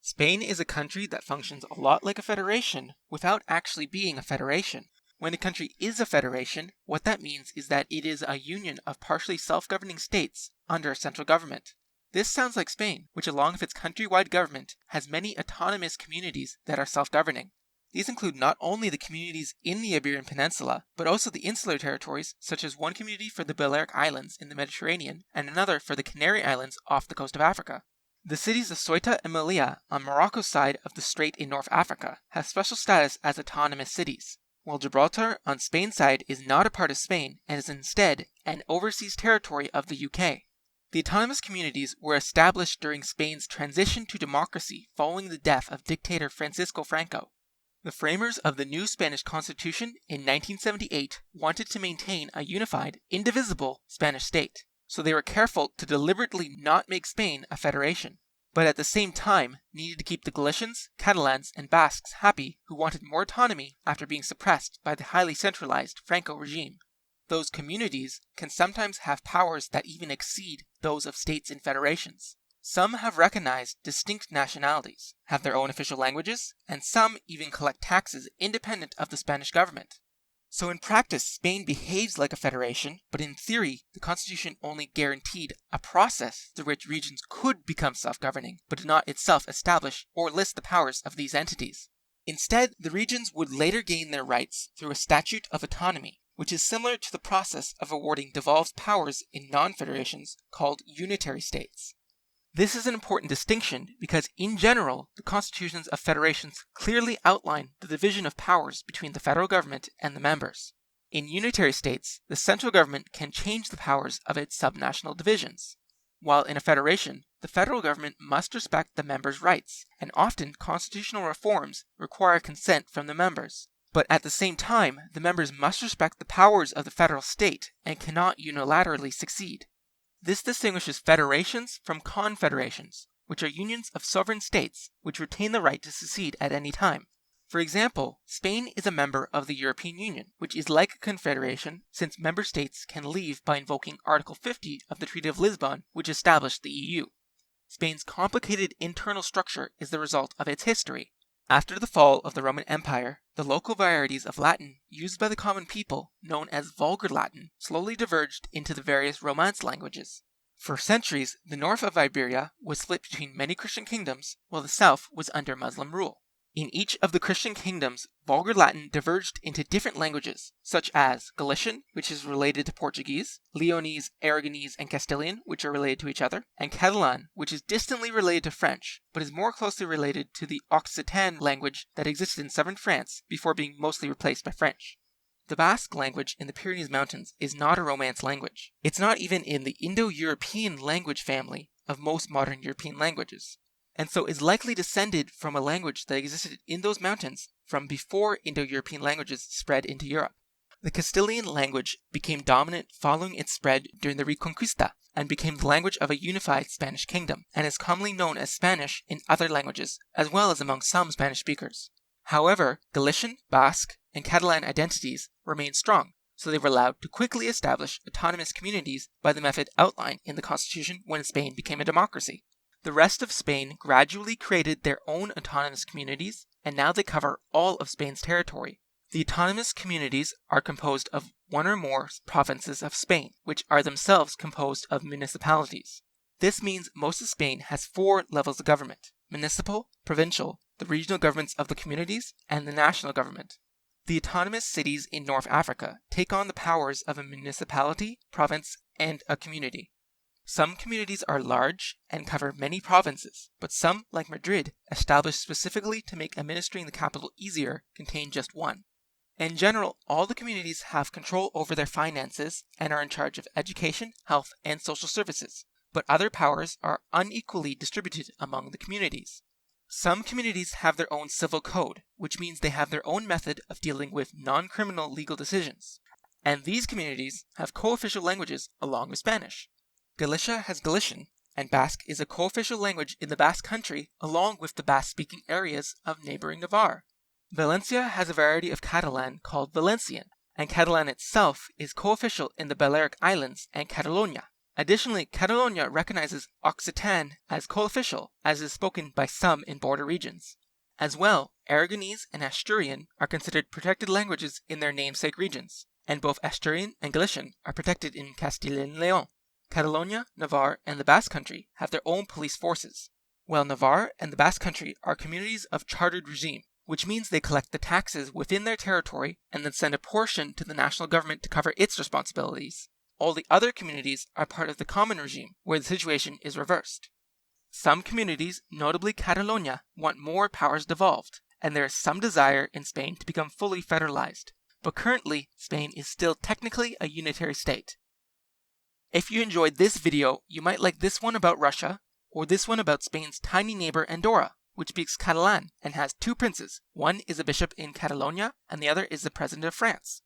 Spain is a country that functions a lot like a federation without actually being a federation. When a country is a federation, what that means is that it is a union of partially self-governing states under a central government. This sounds like Spain, which along with its countrywide government has many autonomous communities that are self-governing. These include not only the communities in the Iberian Peninsula, but also the insular territories, such as one community for the Balearic Islands in the Mediterranean and another for the Canary Islands off the coast of Africa. The cities of Ceuta and Mellia on Morocco's side of the strait in North Africa have special status as autonomous cities, while Gibraltar on Spain's side is not a part of Spain and is instead an overseas territory of the UK. The autonomous communities were established during Spain's transition to democracy following the death of dictator Francisco Franco. The framers of the new Spanish Constitution in 1978 wanted to maintain a unified, indivisible Spanish state, so they were careful to deliberately not make Spain a federation, but at the same time needed to keep the Galicians, Catalans, and Basques happy who wanted more autonomy after being suppressed by the highly centralized Franco regime. Those communities can sometimes have powers that even exceed those of states in federations. Some have recognized distinct nationalities, have their own official languages, and some even collect taxes independent of the Spanish government. So in practice, Spain behaves like a federation, but in theory, the Constitution only guaranteed a process through which regions could become self-governing, but did not itself establish or list the powers of these entities. Instead, the regions would later gain their rights through a statute of autonomy, which is similar to the process of awarding devolved powers in non-federations called unitary states. This is an important distinction because, in general, the constitutions of federations clearly outline the division of powers between the federal government and the members. In unitary states, the central government can change the powers of its subnational divisions, while in a federation, the federal government must respect the members' rights, and often constitutional reforms require consent from the members. But at the same time, the members must respect the powers of the federal state and cannot unilaterally secede. This distinguishes federations from confederations, which are unions of sovereign states which retain the right to secede at any time. For example, Spain is a member of the European Union, which is like a confederation since member states can leave by invoking Article 50 of the Treaty of Lisbon, which established the EU. Spain's complicated internal structure is the result of its history. After the fall of the Roman Empire, the local varieties of Latin used by the common people, known as Vulgar Latin, slowly diverged into the various Romance languages. For centuries, the north of Iberia was split between many Christian kingdoms, while the south was under Muslim rule. In each of the Christian kingdoms, Vulgar Latin diverged into different languages, such as Galician, which is related to Portuguese, Leonese, Aragonese, and Castilian, which are related to each other, and Catalan, which is distantly related to French, but is more closely related to the Occitan language that existed in southern France before being mostly replaced by French. The Basque language in the Pyrenees Mountains is not a Romance language. It's not even in the Indo-European language family of most modern European languages, and so is likely descended from a language that existed in those mountains from before Indo-European languages spread into Europe. The Castilian language became dominant following its spread during the Reconquista and became the language of a unified Spanish kingdom, and is commonly known as Spanish in other languages, as well as among some Spanish speakers. However, Galician, Basque, and Catalan identities remained strong, so they were allowed to quickly establish autonomous communities by the method outlined in the Constitution when Spain became a democracy. The rest of Spain gradually created their own autonomous communities, and now they cover all of Spain's territory. The autonomous communities are composed of one or more provinces of Spain, which are themselves composed of municipalities. This means most of Spain has 4 levels of government: municipal, provincial, the regional governments of the communities, and the national government. The autonomous cities in North Africa take on the powers of a municipality, province, and a community. Some communities are large and cover many provinces, but some, like Madrid, established specifically to make administering the capital easier, contain just one. In general, all the communities have control over their finances and are in charge of education, health, and social services, but other powers are unequally distributed among the communities. Some communities have their own civil code, which means they have their own method of dealing with non-criminal legal decisions, and these communities have co-official languages along with Spanish. Galicia has Galician, and Basque is a co-official language in the Basque country along with the Basque-speaking areas of neighboring Navarre. Valencia has a variety of Catalan called Valencian, and Catalan itself is co-official in the Balearic Islands and Catalonia. Additionally, Catalonia recognizes Occitan as co-official, as is spoken by some in border regions. As well, Aragonese and Asturian are considered protected languages in their namesake regions, and both Asturian and Galician are protected in Castile and Leon. Catalonia, Navarre, and the Basque Country have their own police forces, while Navarre and the Basque Country are communities of chartered regime, which means they collect the taxes within their territory and then send a portion to the national government to cover its responsibilities. All the other communities are part of the common regime, where the situation is reversed. Some communities, notably Catalonia, want more powers devolved, and there is some desire in Spain to become fully federalized. But currently, Spain is still technically a unitary state. If you enjoyed this video, you might like this one about Russia, or this one about Spain's tiny neighbor Andorra, which speaks Catalan and has two princes. One is a bishop in Catalonia, and the other is the president of France.